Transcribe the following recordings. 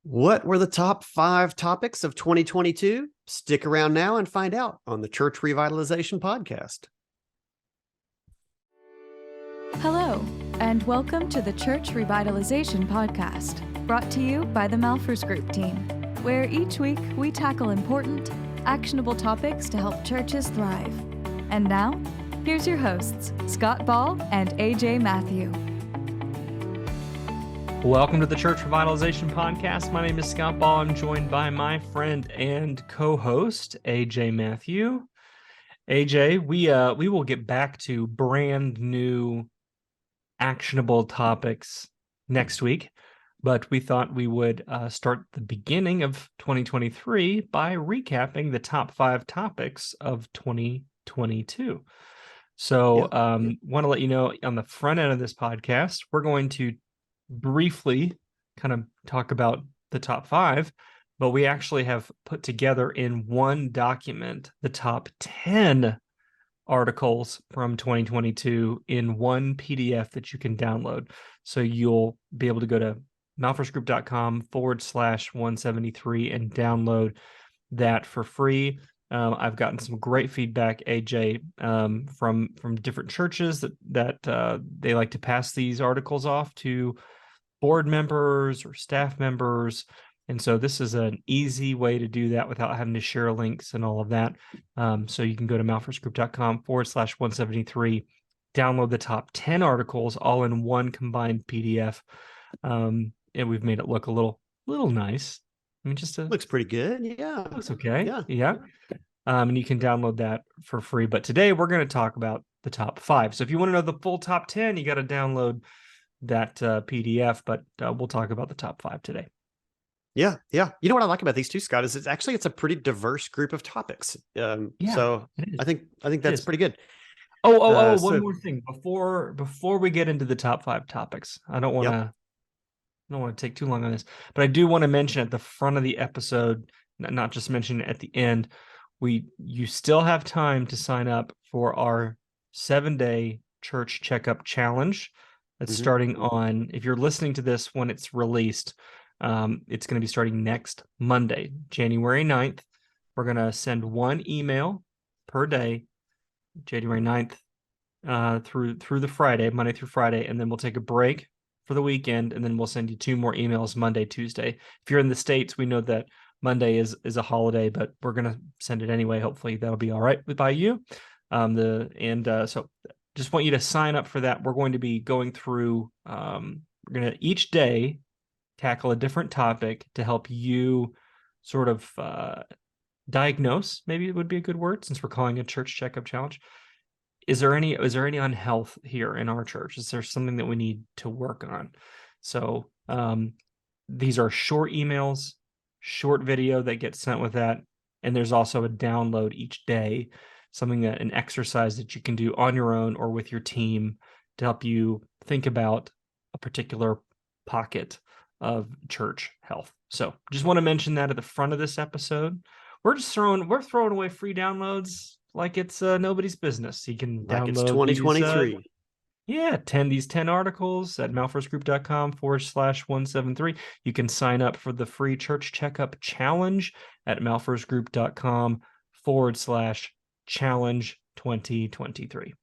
What were the top 5 topics of 2022? Stick around now and find out on the Church Revitalization Podcast. Hello, and welcome to the Church Revitalization Podcast, brought to you by the Malphurs Group team, where each week we tackle important, actionable topics to help churches thrive. And now, here's your hosts, Scott Ball and AJ Matthew. Welcome to the Church Revitalization Podcast. My name is Scott Ball. I'm joined by my friend and co-host, AJ Matthew. AJ, we will get back to brand new actionable topics next week, but we thought we would start the beginning of 2023 by recapping the top 5 topics of 2022. So want to let you know on the front end of this podcast, we're going to briefly kind of talk about the top 5, but we actually have put together in one document the top 10 articles from 2022 in one PDF that you can download. So you'll be able to go to malphursgroup.com/173 and download that for free. I've gotten some great feedback, AJ, from different churches that they like to pass these articles off to board members or staff members. And so this is an easy way to do that without having to share links and all of that. So you can go to malphursgroup.com/173, download the top 10 articles all in one combined PDF. And we've made it look a little nice. I mean, looks pretty good. Yeah. Looks okay. Yeah. And you can download that for free. But today we're going to talk about the top 5. So if you want to know the full top 10, you got to download that PDF, but we'll talk about the top 5 today. Yeah. You know what I like about these two, Scott, is it's a pretty diverse group of topics. So I think that's pretty good. One more thing before we get into the top 5 topics. I don't want to take too long on this, but I do want to mention at the front of the episode, not just mention it at the end, you still have time to sign up for our 7-day church checkup challenge. That's starting on, if you're listening to this when it's released, it's going to be starting next Monday, January 9th. We're going to send one email per day, January 9th through the Friday, Monday through Friday, and then we'll take a break for the weekend, and then we'll send you 2 more emails Monday, Tuesday. If you're in the States, we know that Monday is a holiday, but we're going to send it anyway. Hopefully that'll be all right by you. So just want you to sign up for that. We're going to be going through, we're going to each day tackle a different topic to help you sort of diagnose, maybe it would be a good word since we're calling it a church checkup challenge. Is there any unhealth here in our church? Is there something that we need to work on? So these are short emails, short video that gets sent with that. And there's also a download each day, an exercise that you can do on your own or with your team to help you think about a particular pocket of church health. So just want to mention that at the front of this episode. We're throwing away free downloads like it's nobody's business. You can download it's 2023. Attend these 10 articles at malphursgroup.com/173. You can sign up for the free church checkup challenge at malphursgroup.com/challenge 2023.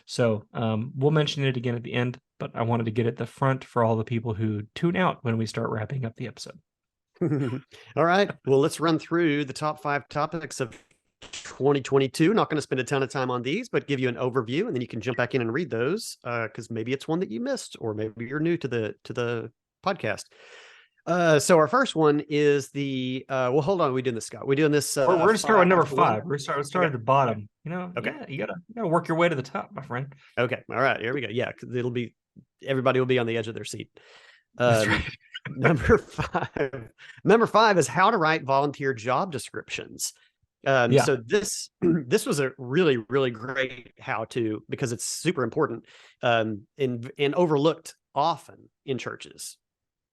So we'll mention it again at the end, but I wanted to get at the front for all the people who tune out when we start wrapping up the episode. All right. Well, let's run through the top 5 topics of 2022. Not going to spend a ton of time on these, but give you an overview, and then you can jump back in and read those because maybe it's one that you missed, or maybe you're new to the podcast. So our first one is the well, hold on, we doing this, Scott? We doing this? We're going to start with number 5. We're going to start at the bottom. Okay. You gotta work your way to the top, my friend. Okay. All right. Here we go. Yeah, everybody will be on the edge of their seat. That's right. Number 5 is how to write volunteer job descriptions. So this was a really, really great how-to because it's super important and overlooked often in churches.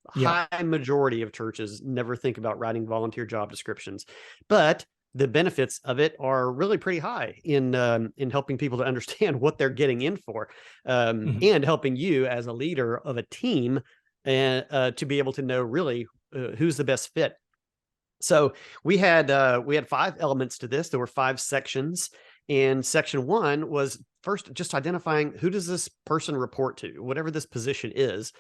High majority of churches never think about writing volunteer job descriptions, but the benefits of it are really pretty high in helping people to understand what they're getting in for, and helping you as a leader of a team and to be able to know really who's the best fit. So we had 5 elements to this. There were 5 sections, and section 1 was first just identifying who does this person report to, whatever this position is.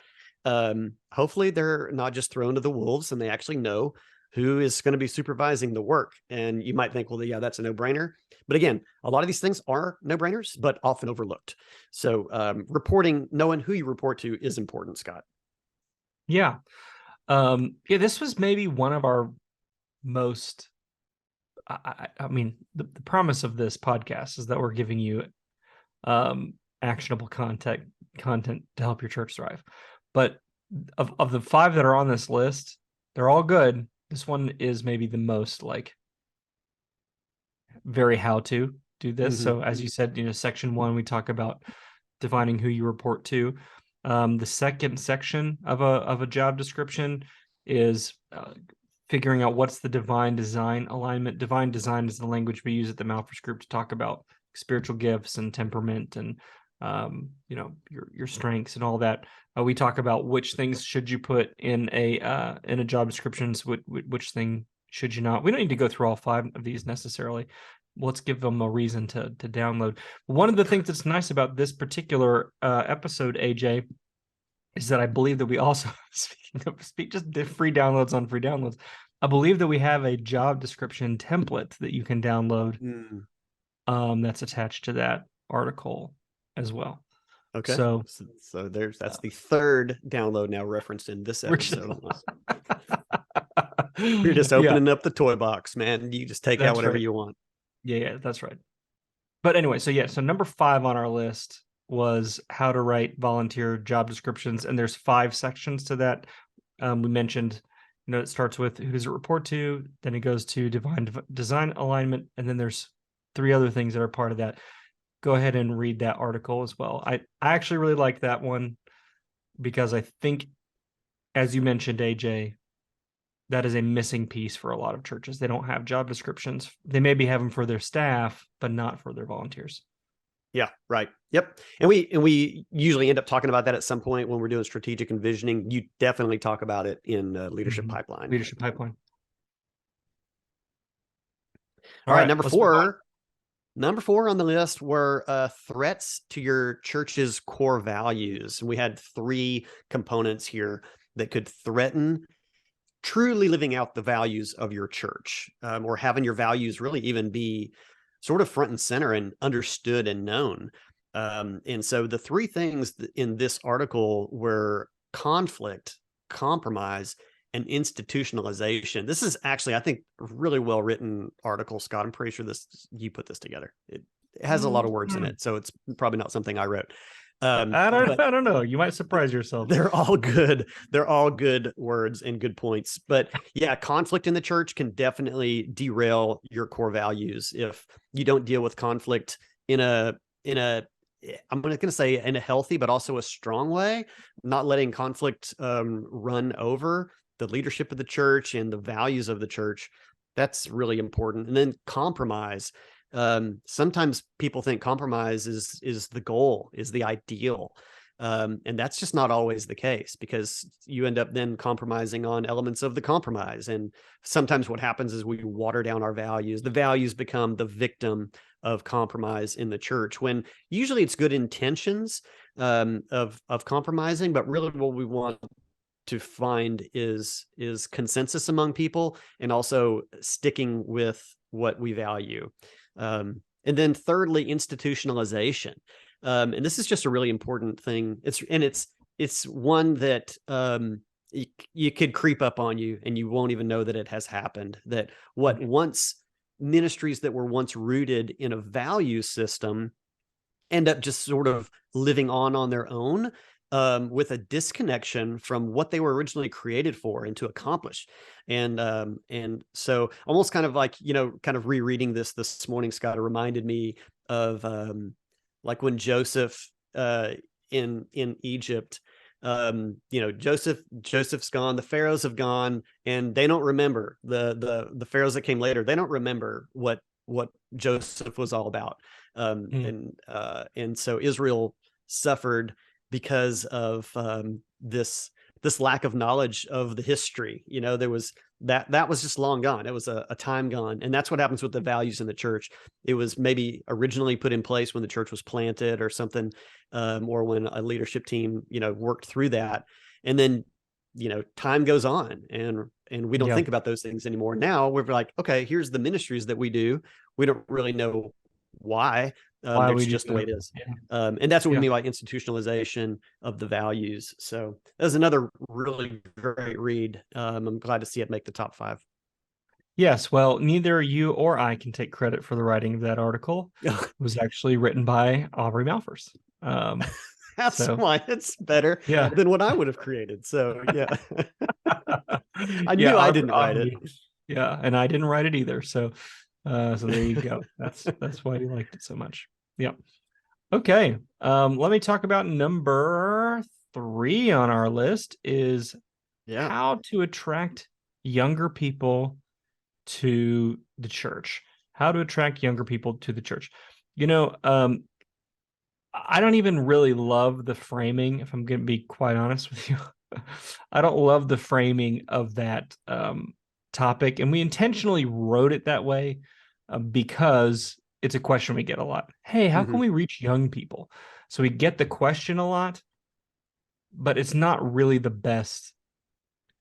Hopefully they're not just thrown to the wolves and they actually know who is going to be supervising the work. And you might think, well, yeah, that's a no-brainer. But again, a lot of these things are no-brainers, but often overlooked. So reporting, knowing who you report to is important, Scott. Yeah. This was maybe one of our most, I mean, the promise of this podcast is that we're giving you actionable content to help your church thrive. But of the 5 that are on this list, they're all good. This one is maybe the most like very how to do this. Mm-hmm. So as you said, section 1, we talk about defining who you report to. The second section of a job description is figuring out what's the divine design alignment. Divine design is the language we use at the Malphurs Group to talk about spiritual gifts and temperament and your strengths and all that. We talk about which things should you put in a job description, which thing should you not. We don't need to go through all 5 of these necessarily. Let's give them a reason to download. One of the things that's nice about this particular episode, AJ, is that I believe that we also, just free downloads on free downloads, I believe that we have a job description template that you can download that's attached to that article as well. Okay. So that's the 3rd download now referenced in this episode. You're just opening up the toy box, man. You just take out whatever you want. Yeah, that's right. But anyway, so number 5 on our list was how to write volunteer job descriptions, and there's 5 sections to that. We mentioned, it starts with who does it report to, then it goes to divine design alignment, and then there's 3 other things that are part of that. Go ahead and read that article as well. I actually really like that one because I think, as you mentioned, AJ, that is a missing piece for a lot of churches. They don't have job descriptions. They maybe have them for their staff, but not for their volunteers. Yeah, right. Yep. And we usually end up talking about that at some point when we're doing strategic envisioning. You definitely talk about it in Leadership Pipeline. Leadership Pipeline. All right, number 4. Number 4 on the list were threats to your church's core values. And we had 3 components here that could threaten truly living out the values of your church, or having your values really even be sort of front and center and understood and known. And so the 3 things in this article were conflict, compromise, and institutionalization. This is actually, I think, a really well written article, Scott. I'm pretty sure you put this together. It has a lot of words in it, so it's probably not something I wrote. I don't know. You might surprise yourself. They're all good. They're all good words and good points. But yeah, conflict in the church can definitely derail your core values if you don't deal with conflict in a I'm going to say in a healthy but also a strong way, not letting conflict run over the leadership of the church and the values of the church. That's really important. And then compromise. Sometimes people think compromise is the goal, is the ideal. And that's just not always the case, because you end up then compromising on elements of the compromise. And sometimes what happens is we water down our values. The values become the victim of compromise in the church, when usually it's good intentions of compromising, but really what we want to find is consensus among people and also sticking with what we value. And then thirdly, institutionalization. And this is just a really important thing. It's one that you could creep up on you and you won't even know that it has happened. That what once ministries that were once rooted in a value system end up just sort of living on their own, with a disconnection from what they were originally created for and to accomplish. And so almost kind of like, kind of rereading this morning, Scott, it reminded me of like when Joseph in Egypt, Joseph's gone, the pharaohs have gone, and they don't remember the pharaohs that came later. They don't remember what Joseph was all about. And so Israel suffered because of this this lack of knowledge of the history. There was that was just long gone. It was a time gone. And that's what happens with the values in the church. It was maybe originally put in place when the church was planted or something, or when a leadership team, worked through that. And then, time goes on and we don't think about those things anymore. Now we're like, okay, here's the ministries that we do. We don't really know why. It's just the way it is. Yeah. And that's what we mean by institutionalization of the values. So that's another really great read. I'm glad to see it make the top 5. Yes. Well, neither you or I can take credit for the writing of that article. It was actually written by Aubrey Malphurs. That's why it's better than what I would have created. So yeah. I knew I didn't write it. Yeah, and I didn't write it either. So there you go. That's why you liked it so much. Yeah. Okay. Let me talk about number 3 on our list is how to attract younger people to the church. How to attract younger people to the church. I don't even really love the framing, if I'm going to be quite honest with you. I don't love the framing of that topic. And we intentionally wrote it that way because it's a question we get a lot. Hey, how can we reach young people? So we get the question a lot, but it's not really the best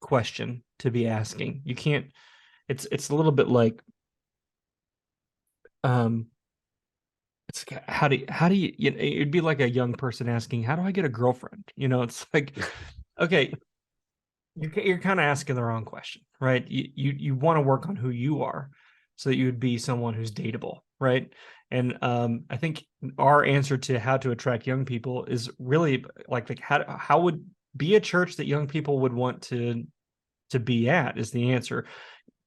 question to be asking. You can't, it's a little bit like, it's how do you, it'd be like a young person asking, how do I get a girlfriend? It's like, okay, you're kind of asking the wrong question, right? You want to work on who you are so that you would be someone who's dateable, right? And I think our answer to how to attract young people is really like how would be a church that young people would want to be at is the answer.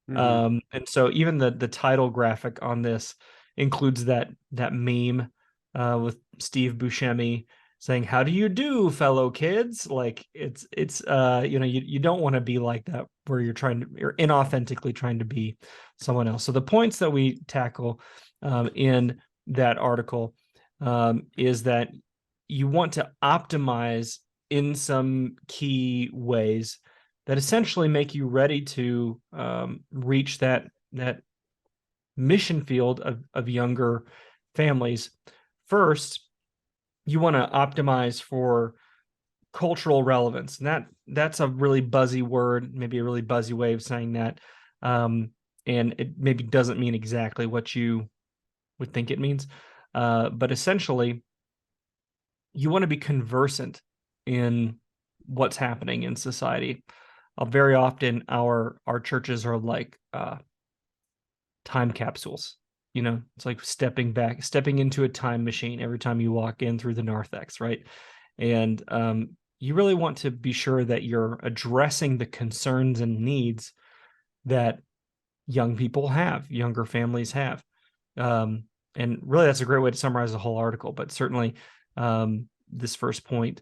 And so even the title graphic on this includes that meme with Steve Buscemi saying, "How do you do, fellow kids?" Like it's you don't want to be like that where you're inauthentically trying to be someone else. So the points that we tackle in that article is that you want to optimize in some key ways that essentially make you ready to reach that mission field of younger families. First, you want to optimize for cultural relevance. And that's a really buzzy word, maybe a really buzzy way of saying that. And it maybe doesn't mean exactly what you would think it means. But essentially, you want to be conversant in what's happening in society. Very often our churches are like time capsules. It's like stepping into a time machine every time you walk in through the narthex, right? And you really want to be sure that you're addressing the concerns and needs that young people have, younger families have. And really, that's a great way to summarize the whole article. But certainly, this first point,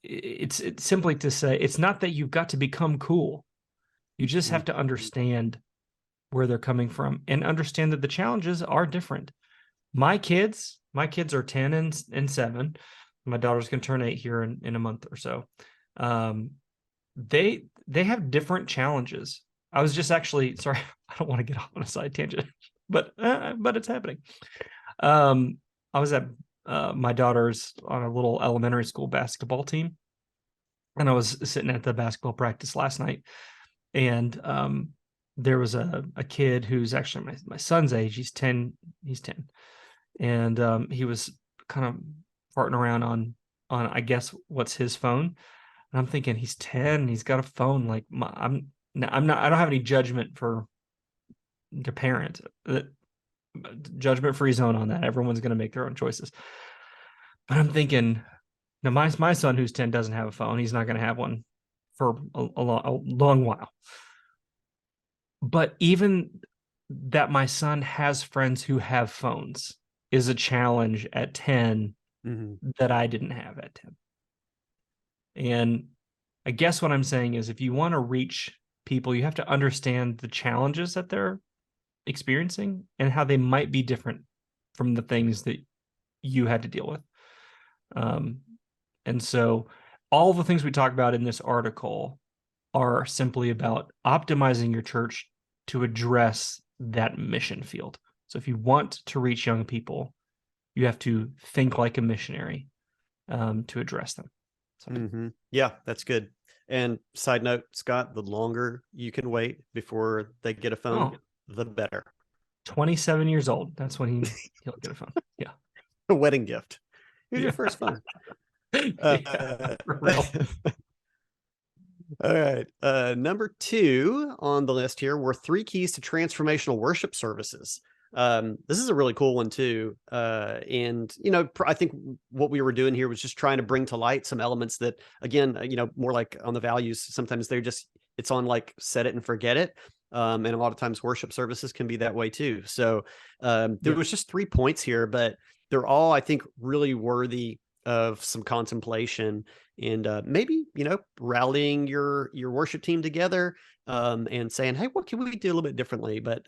it's simply to say, it's not that you've got to become cool. You just have to understand where they're coming from and understand that the challenges are different. My kids are 10 and 7. My daughter's going to turn 8 here in a month or so. They have different challenges. I was just actually, sorry, I don't want to get off on a side tangent, but it's happening. I was at my daughter's on a little elementary school basketball team, and I was sitting at the basketball practice last night, and there was a kid who's actually my son's age. He's 10. And he was kind of farting around on I guess what's his phone. And I'm thinking, he's 10. He's got a phone. Like I don't have any judgment for the parent. Judgment free zone on that. Everyone's going to make their own choices. But I'm thinking, now my son who's 10 doesn't have a phone. He's not going to have one for a long while. But even that my son has friends who have phones is a challenge at 10 that I didn't have at 10. And I guess what I'm saying is, if you want to reach people, you have to understand the challenges that they're experiencing and how they might be different from the things that you had to deal with. And so all the things we talk about in this article are simply about optimizing your church to address that mission field. So if you want to reach young people, you have to think like a missionary to address them. So. Yeah, that's good. And side note, Scott, the longer you can wait before they get a phone, the better. 27 years old. That's when he'll get a phone. Yeah. A wedding gift. Here's your first phone. All right. Number 2 on the list here were 3 keys to transformational worship services. This is a really cool one too. And, I think what we were doing here was just trying to bring to light some elements that, again, more like on the values, sometimes it's on like set it and forget it. And a lot of times worship services can be that way too. So there was just 3 points here, but they're all, I think, really worthy of some contemplation and maybe, rallying your worship team together and saying, hey, what can we do a little bit differently? But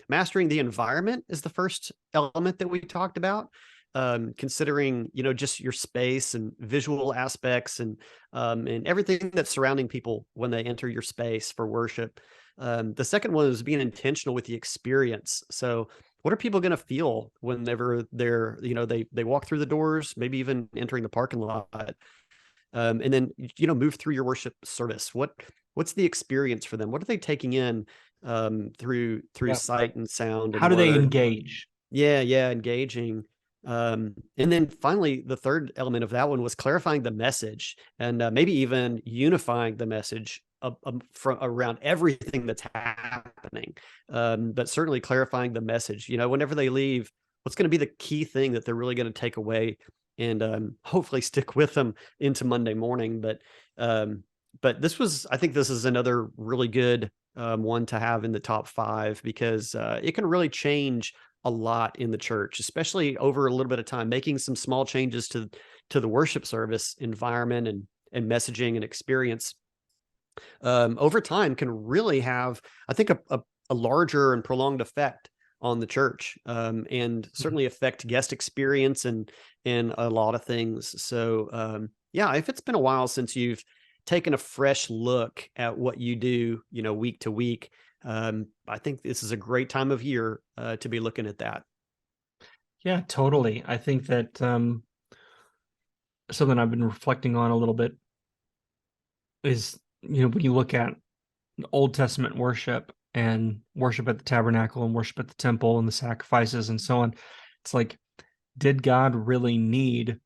mastering the environment is the first element that we talked about. Considering, just your space and visual aspects and everything that's surrounding people when they enter your space for worship. The second one is being intentional with the experience. So what are people going to feel whenever they're, they walk through the doors, maybe even entering the parking lot? And then, move through your worship service. What's the experience for them? What are they taking in through sight and sound? How do they engage? Yeah, engaging. And then finally, the third element of that one was clarifying the message and maybe even unifying the message from around everything that's happening. But certainly clarifying the message, whenever they leave, what's going to be the key thing that they're really going to take away and hopefully stick with them into Monday morning. But I think this is another really good one to have in the top 5 because it can really change a lot in the church, especially over a little bit of time, making some small changes to the worship service environment and messaging and experience over time can really have, I think, a larger and prolonged effect on the church and certainly affect guest experience and a lot of things. So if it's been a while since you've taken a fresh look at what you do, week to week, I think this is a great time of year to be looking at that. Yeah, totally. I think that something I've been reflecting on a little bit is, when you look at Old Testament worship and worship at the tabernacle and worship at the temple and the sacrifices and so on, it's like, did God really need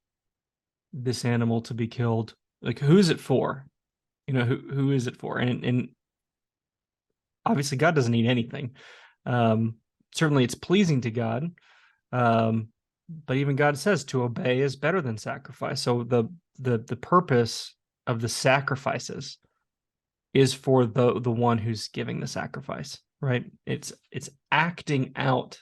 this animal to be killed? Like, who is it for? Who is it for? And obviously God doesn't need anything. Certainly it's pleasing to God. But even God says to obey is better than sacrifice. So the purpose of the sacrifices is for the one who's giving the sacrifice, right? It's acting out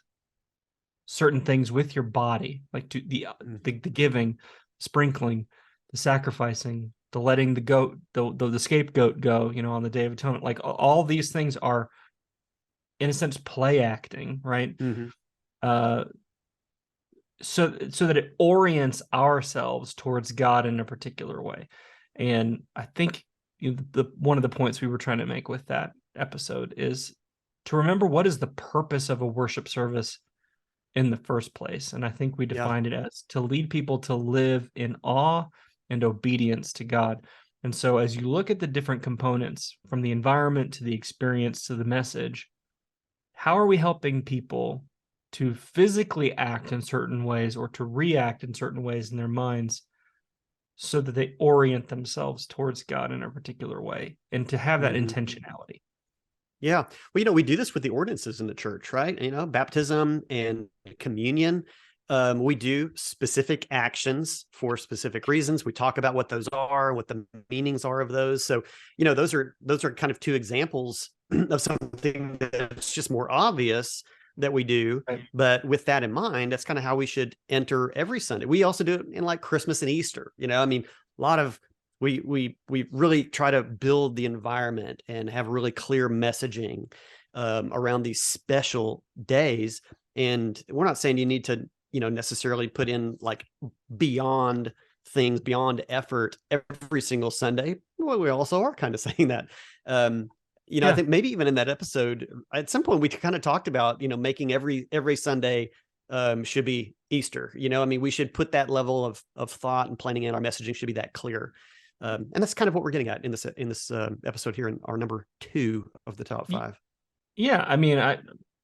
certain things with your body, like to the giving, sprinkling, the sacrificing, the letting the goat, the scapegoat go, on the Day of Atonement. Like all these things are, in a sense, play acting, right? Mm-hmm. So that it orients ourselves towards God in a particular way. And I think one of the points we were trying to make with that episode is to remember what is the purpose of a worship service in the first place. And I think we defined it as to lead people to live in awe and obedience to God. And so as you look at the different components, from the environment to the experience to the message, how are we helping people to physically act in certain ways or to react in certain ways in their minds so that they orient themselves towards God in a particular way and to have that intentionality? Yeah. Well, we do this with the ordinances in the church, right? Baptism and communion. We do specific actions for specific reasons. We talk about what those are, what the meanings are of those. So, those are kind of 2 examples of something that's just more obvious that we do. Right. But with that in mind, that's kind of how we should enter every Sunday. We also do it in like Christmas and Easter. A lot of we really try to build the environment and have really clear messaging around these special days. And we're not saying you need to necessarily put in like beyond things beyond effort every single Sunday. Well, we also are kind of saying that. I think maybe even in that episode, at some point we kind of talked about, making every Sunday should be Easter. We should put that level of thought and planning in our messaging should be that clear. And that's kind of what we're getting at in this episode here in our number 2 of the top 5. Yeah,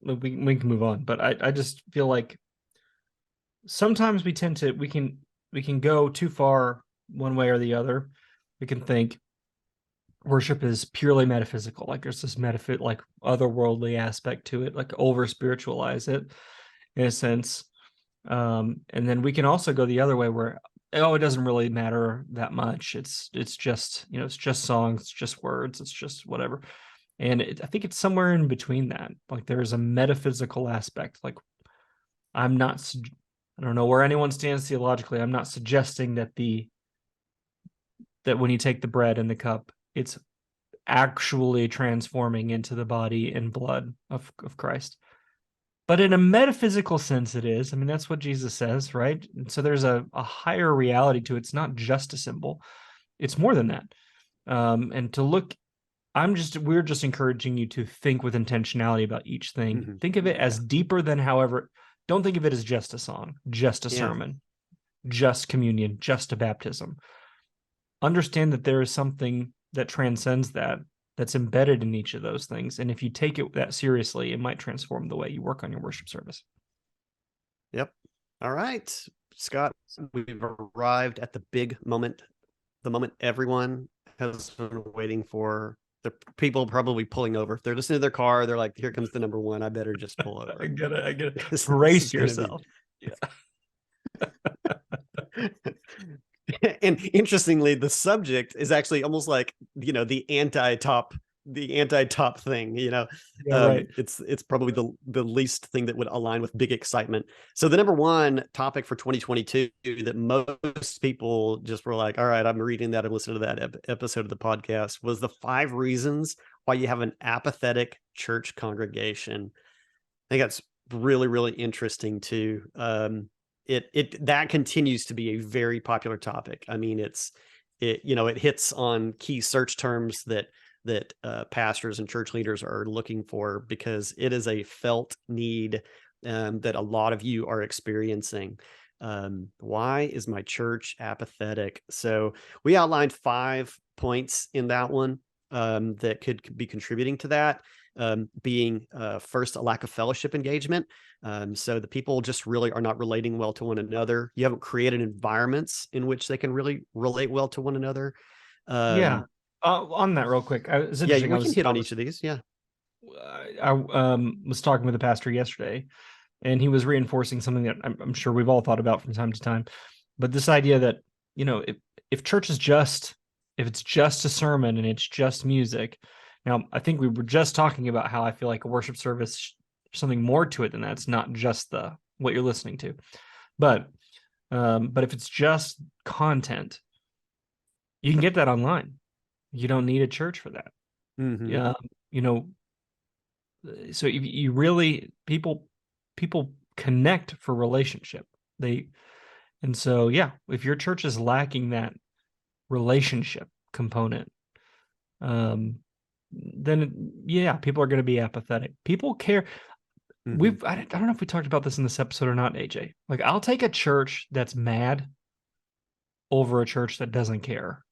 we can move on, but I just feel like sometimes we can go too far one way or the other. We can think worship is purely metaphysical, like there's this like otherworldly aspect to it, like over spiritualize it in a sense. And then we can also go the other way where, it doesn't really matter that much. It's just, it's just songs, it's just words, it's just whatever. And I think it's somewhere in between that. Like there's a metaphysical aspect. Like I don't know where anyone stands theologically. I'm not suggesting that when you take the bread and the cup, it's actually transforming into the body and blood of Christ. But in a metaphysical sense, it is. That's what Jesus says, right? And so there's a higher reality to it. It's not just a symbol. It's more than that. And to look, we're just encouraging you to think with intentionality about each thing. Mm-hmm. Think of it as deeper than don't think of it as just a song, just a sermon, just communion, just a baptism. Understand that there is something that transcends that's embedded in each of those things. And if you take it that seriously, it might transform the way you work on your worship service. Yep. All right, Scott, we've arrived at the big moment, the moment everyone has been waiting for. The people probably pulling over. They're listening to their car. They're like, here comes the number 1. I better just pull over. I get it. Brace yourself. And interestingly, the subject is actually almost like, the anti-top thing, right. It's probably the least thing that would align with big excitement. So the number 1 topic for 2022 that most people just were like, all right, I'm reading that and listening to that episode of the podcast, was the 5 reasons why you have an apathetic church congregation. I think that's really, really interesting too. That continues to be a very popular topic. It hits on key search terms that pastors and church leaders are looking for, because it is a felt need that a lot of you are experiencing. Why is my church apathetic? So we outlined 5 points in that one that could be contributing to that. Being first, a lack of fellowship engagement. So the people just really are not relating well to one another. You haven't created environments in which they can really relate well to one another. On that real quick, we can hit on each of these. Yeah. I was talking with a pastor yesterday, and he was reinforcing something that I'm sure we've all thought about from time to time. But this idea that, if church is if it's just a sermon and it's just music. Now, I think we were just talking about how I feel like a worship service, something more to it than that. It's not just what you're listening to, but if it's just content, you can get that online. You don't need a church for that. Mm-hmm. So you really, people connect for relationship. And so, if your church is lacking that relationship component, then people are going to be apathetic. People care. Mm-hmm. I don't know if we talked about this in this episode or not, AJ. Like, I'll take a church that's mad over a church that doesn't care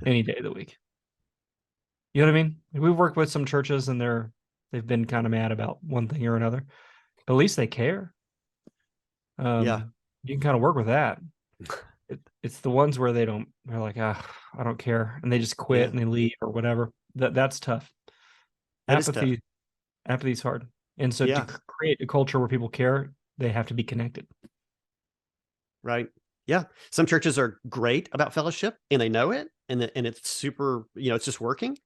any day of the week. You know what I mean? We've worked with some churches and they've been kind of mad about one thing or another, but at least they care. You can kind of work with that. It's the ones where they're like, I don't care, and they just quit and they leave or whatever. That's tough. Apathy's hard. And so to create a culture where people care, they have to be connected. Right. Yeah. Some churches are great about fellowship and they know it, and it's super, it's just working.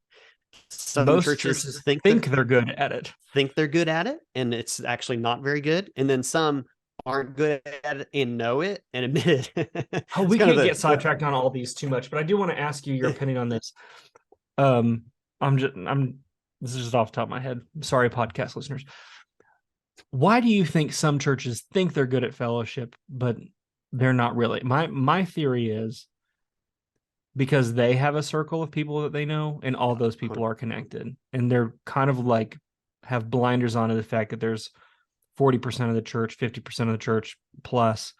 Some Most churches think they're good at it. Think they're good at it, and it's actually not very good. And then some aren't good at it and know it and admit it. We can't get sidetracked on all these too much, but I do want to ask you your opinion on this. This is just off the top of my head. Sorry, podcast listeners. Why do you think some churches think they're good at fellowship, but they're not really. My theory is because they have a circle of people that they know, and all those people are connected, and they're kind of like have blinders on to the fact that there's 40% of the church, 50% of the church plus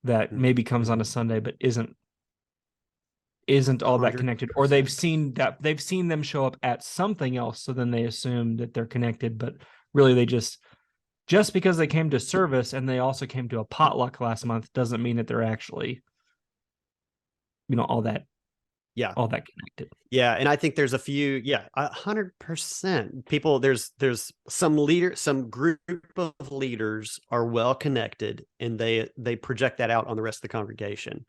that maybe comes on a Sunday but isn't all that connected, or they've seen them show up at something else, so then they assume that they're connected, but really they just because they came to service and they also came to a potluck last month doesn't mean that they're actually all that connected. Yeah, and I think there's a few, 100% people. There's some group of leaders are well connected, and they project that out on the rest of the congregation.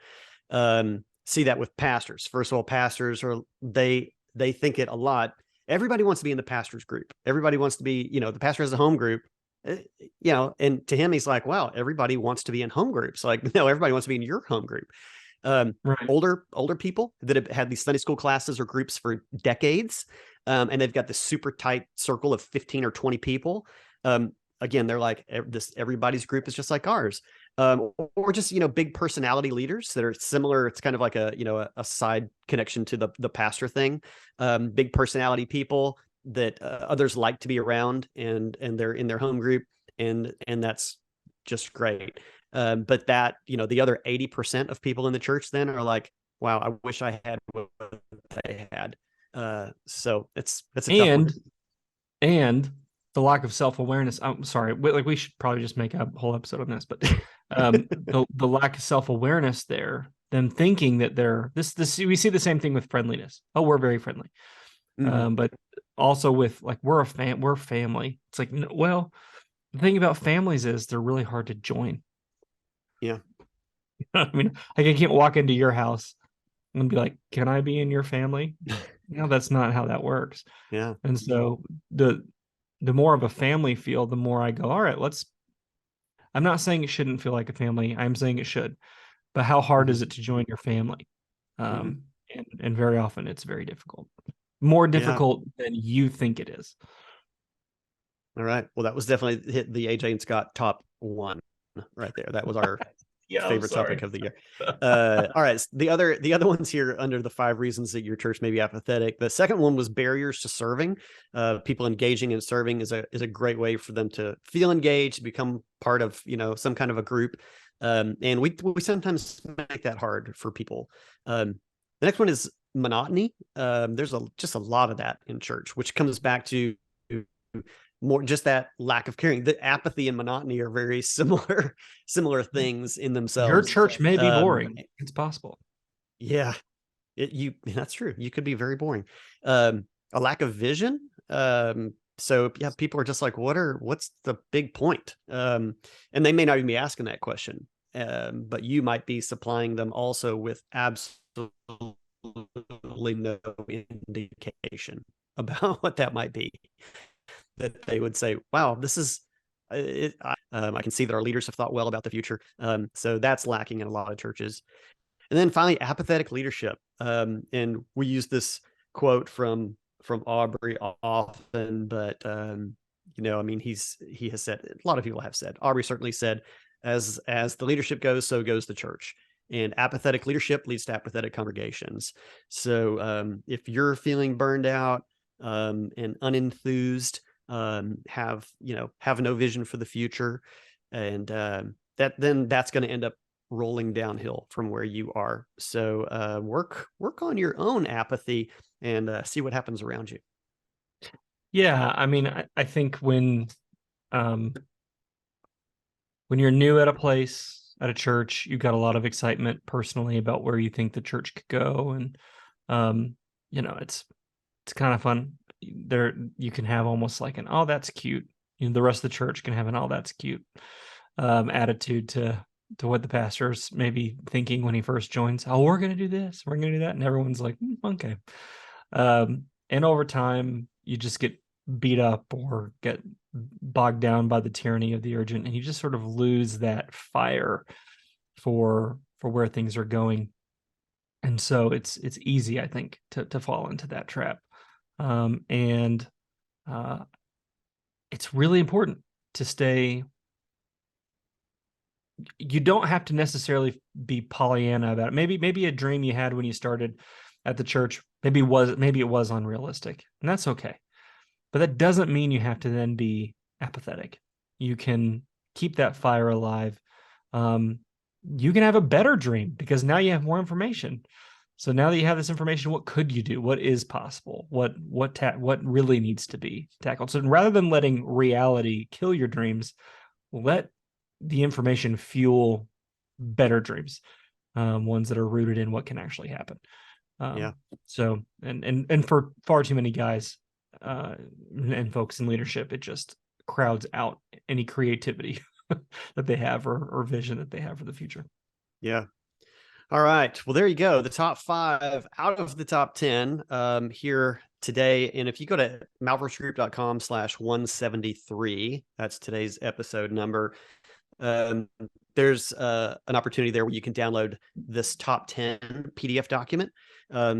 See that with pastors. First of all, pastors they think it a lot. Everybody wants to be in the pastor's group. Everybody wants to be, the pastor has a home group, and to him, he's like, wow, everybody wants to be in home groups. Like, no, everybody wants to be in your home group. Right. Older people that have had these Sunday school classes or groups for decades, and they've got this super tight circle of 15 or 20 people. Again, they're like, everybody's group is just like ours. Or just, big personality leaders that are similar. It's kind of like a side connection to the pastor thing. Big personality people that others like to be around, and they're in their home group, and that's just great. But that, the other 80% of people in the church then are like, wow, I wish I had what they had. So it's a tough one. And the lack of self-awareness. I'm sorry, we should probably just make a whole episode on this, but the lack of self-awareness there, them thinking that they're this, we see the same thing with friendliness. Oh, we're very friendly. But also with like, we're family. It's like, well, the thing about families is they're really hard to join. Yeah. I mean, I can't walk into your house and be like, can I be in your family? That's not how that works. Yeah. And so the more of a family feel, the more I go, all right, I'm not saying it shouldn't feel like a family. I'm saying it should, but how hard is it to join your family? And very often it's very difficult, more difficult than you think it is. All right. Well, that was definitely hit the AJ and Scott top one right there. That was our favorite topic of the year. All right. The other ones here under the 5 reasons that your church may be apathetic. The second one was barriers to serving. People engaging and serving is a great way for them to feel engaged, become part of, some kind of a group. And we sometimes make that hard for people. The next one is monotony. There's just a lot of that in church, which comes back to more just that lack of caring. The apathy and monotony are very similar things in themselves. Your church may be boring. It's possible. Yeah, that's true. You could be very boring. A lack of vision. So yeah, people are just like, what's the big point? And they may not even be asking that question. But you might be supplying them also with absolutely no indication about what that might be. That they would say, wow, this is it. I can see that our leaders have thought well about the future. So that's lacking in a lot of churches. And then finally, apathetic leadership. And we use this quote from Aubrey often, but he has said, a lot of people have said, Aubrey certainly said, as the leadership goes, so goes the church. And apathetic leadership leads to apathetic congregations. So if you're feeling burned out and unenthused, have no vision for the future, and that's going to end up rolling downhill from where you are. So work on your own apathy and see what happens around you. Yeah, I mean, I think when you're new at a place, at a church, you've got a lot of excitement personally about where you think the church could go, and it's kind of fun. There you can have almost like an, oh, that's cute. The rest of the church can have an, oh, that's cute attitude to what the pastor's maybe thinking when he first joins. Oh, we're going to do this, we're going to do that. And everyone's like, okay. And over time, you just get beat up or get bogged down by the tyranny of the urgent, and you just sort of lose that fire for where things are going. And so it's easy, I think, to fall into that trap. And it's really important to stay you don't have to necessarily be Pollyanna about it. Maybe a dream you had when you started at the church, maybe it was unrealistic, and that's okay. But that doesn't mean you have to then be apathetic. You can keep that fire alive. You can have a better dream because now you have more information. So now that you have this information, what could you do? What is possible? What really needs to be tackled? So rather than letting reality kill your dreams, let the information fuel better dreams, ones that are rooted in what can actually happen. So, and for far too many guys and folks in leadership, it just crowds out any creativity that they have or vision that they have for the future. Yeah. All right. Well, there you go. The top 5 out of the top 10 here today. And if you go to malversgroup.com/173, that's today's episode number. There's an opportunity there where you can download this top 10 PDF document.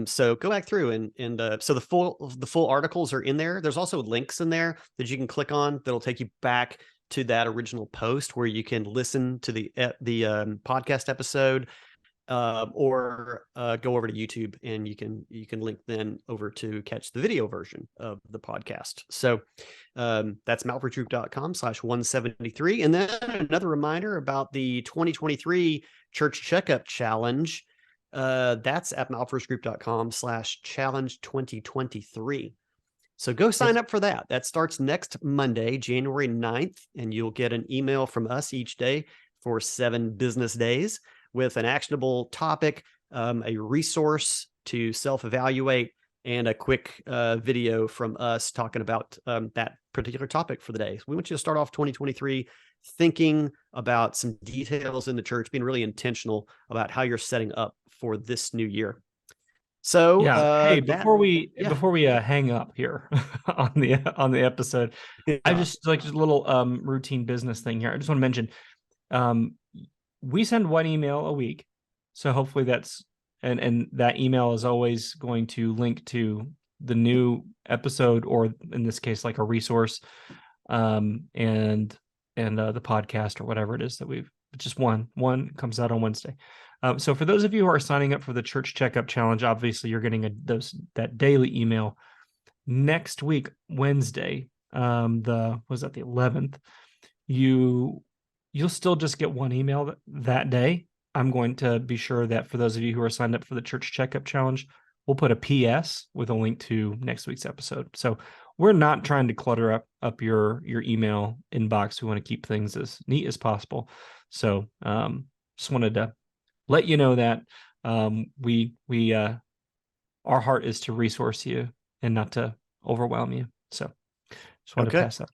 So go back through and so the full articles are in there. There's also links in there that you can click on that'll take you back to that original post where you can listen to the podcast episode, or go over to YouTube and you can link then over to catch the video version of the podcast. So that's malversgroup.com/173. And then another reminder about the 2023 Church Checkup Challenge. That's at malversgroup.com/challenge2023. So go sign up for that. That starts next Monday, January 9th, and you'll get an email from us each day for 7 business days with an actionable topic, a resource to self-evaluate, and a quick video from us talking about that particular topic for the day. So we want you to start off 2023 thinking about some details in the church, being really intentional about how you're setting up for this new year. So hey, before we hang up here on the episode, I just like just a little routine business thing here. I just want to mention we send 1 email a week, so hopefully that's and that email is always going to link to the new episode, or in this case, like a resource, and the podcast or whatever it is that we've. Just one comes out on Wednesday. So for those of you who are signing up for the Church Checkup Challenge, obviously you're getting that daily email. Next week, Wednesday, the 11th, you'll still just get 1 email that day. I'm going to be sure that for those of you who are signed up for the Church Checkup Challenge, we'll put a PS with a link to next week's episode. So we're not trying to clutter up your email inbox. We want to keep things as neat as possible. So just wanted to let you know that we our heart is to resource you and not to overwhelm you. So just wanted to pass that.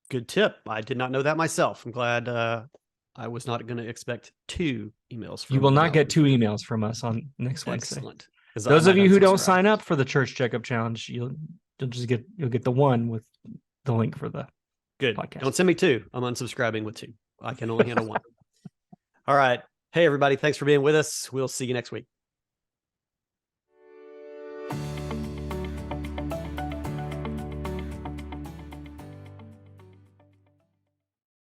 Good tip. I did not know that myself. I'm glad I was not going to expect 2 emails from you. Will not get 2 emails from us on next Wednesday. Excellent. Those of you who don't sign up for the Church Checkup Challenge, you'll get the 1 with the link for the podcast. Don't send me 2. I'm unsubscribing with 2. I can only handle 1. All right. Hey, everybody. Thanks for being with us. We'll see you next week.